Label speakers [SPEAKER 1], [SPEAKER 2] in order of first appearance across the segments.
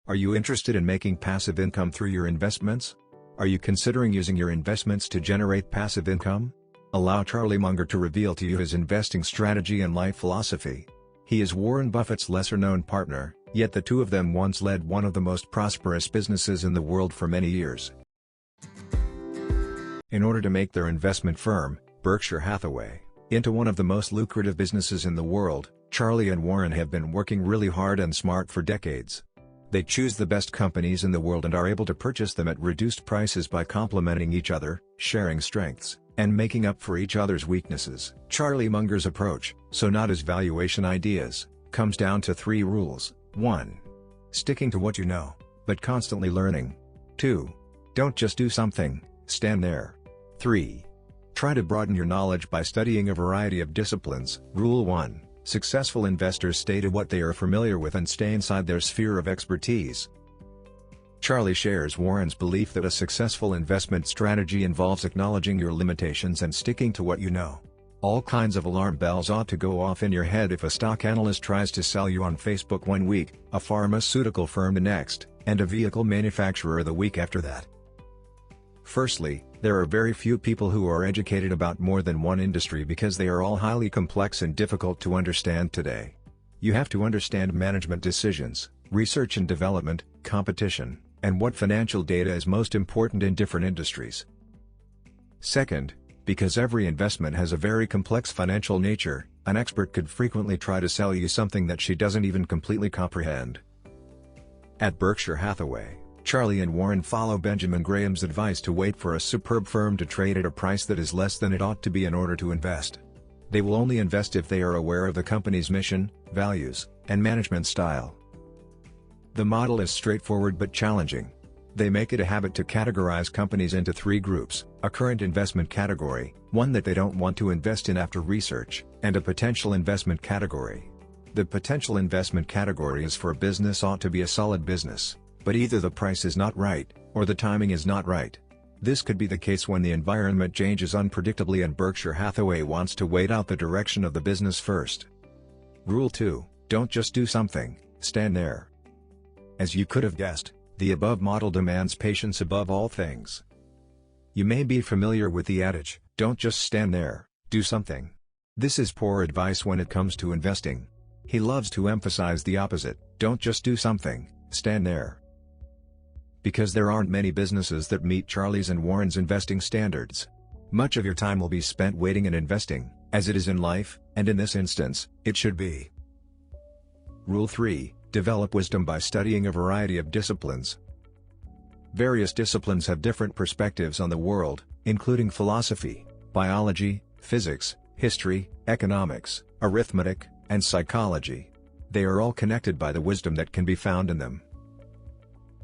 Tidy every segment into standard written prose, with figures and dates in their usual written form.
[SPEAKER 1] Are you interested in making passive income through your investments? Are you considering using your investments to generate passive income? Allow Charlie Munger to reveal to you his investing strategy and life philosophy. He is Warren Buffett's lesser-known partner, yet the two of them once led one of the most prosperous businesses in the world for many years. In order to make their investment firm, Berkshire Hathaway, into one of the most lucrative businesses in the world, Charlie and Warren have been working really hard and smart for decades. They choose the best companies in the world and are able to purchase them at reduced prices by complementing each other, sharing strengths, and making up for each other's weaknesses. Charlie Munger's approach, so not his valuation ideas, comes down to 3 rules. 1. Sticking to what you know, but constantly learning. 2. Don't just do something, stand there. 3. Try to broaden your knowledge by studying a variety of disciplines. Rule 1. Successful investors stay to what they are familiar with and stay inside their sphere of expertise. Charlie shares Warren's belief that a successful investment strategy involves acknowledging your limitations and sticking to what you know. All kinds of alarm bells ought to go off in your head if a stock analyst tries to sell you on Facebook one week, a pharmaceutical firm the next, and a vehicle manufacturer the week after that. Firstly, there are very few people who are educated about more than one industry because they are all highly complex and difficult to understand today. You have to understand management decisions, research and development, competition, and what financial data is most important in different industries. Second, because every investment has a very complex financial nature, an expert could frequently try to sell you something that she doesn't even completely comprehend. At Berkshire Hathaway, Charlie and Warren follow Benjamin Graham's advice to wait for a superb firm to trade at a price that is less than it ought to be in order to invest. They will only invest if they are aware of the company's mission, values, and management style. The model is straightforward but challenging. They make it a habit to categorize companies into 3 groups: a current investment category, one that they don't want to invest in after research, and a potential investment category. The potential investment category is for a business ought to be a solid business, but either the price is not right, or the timing is not right. This could be the case when the environment changes unpredictably and Berkshire Hathaway wants to wait out the direction of the business first. Rule 2, don't just do something, stand there. As you could have guessed, the above model demands patience above all things. You may be familiar with the adage, don't just stand there, do something. This is poor advice when it comes to investing. He loves to emphasize the opposite, don't just do something, stand there. Because there aren't many businesses that meet Charlie's and Warren's investing standards. Much of your time will be spent waiting and investing, as it is in life, and in this instance, it should be. Rule 3, develop wisdom by studying a variety of disciplines. Various disciplines have different perspectives on the world, including philosophy, biology, physics, history, economics, arithmetic, and psychology. They are all connected by the wisdom that can be found in them.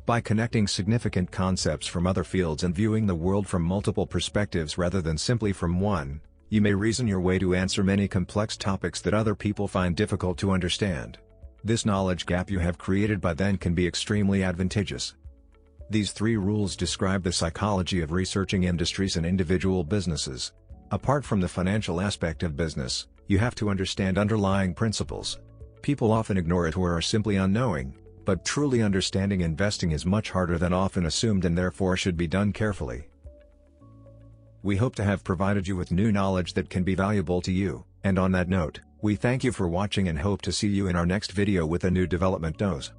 [SPEAKER 1] By connecting significant concepts from other fields and viewing the world from multiple perspectives rather than simply from one, you may reason your way to answer many complex topics that other people find difficult to understand. This knowledge gap you have created by then can be extremely advantageous. These 3 rules describe the psychology of researching industries and individual businesses. Apart from the financial aspect of business, you have to understand underlying principles. People often ignore it or are simply unknowing, but truly understanding investing is much harder than often assumed and therefore should be done carefully. We hope to have provided you with new knowledge that can be valuable to you, and on that note, we thank you for watching and hope to see you in our next video with a new development dose.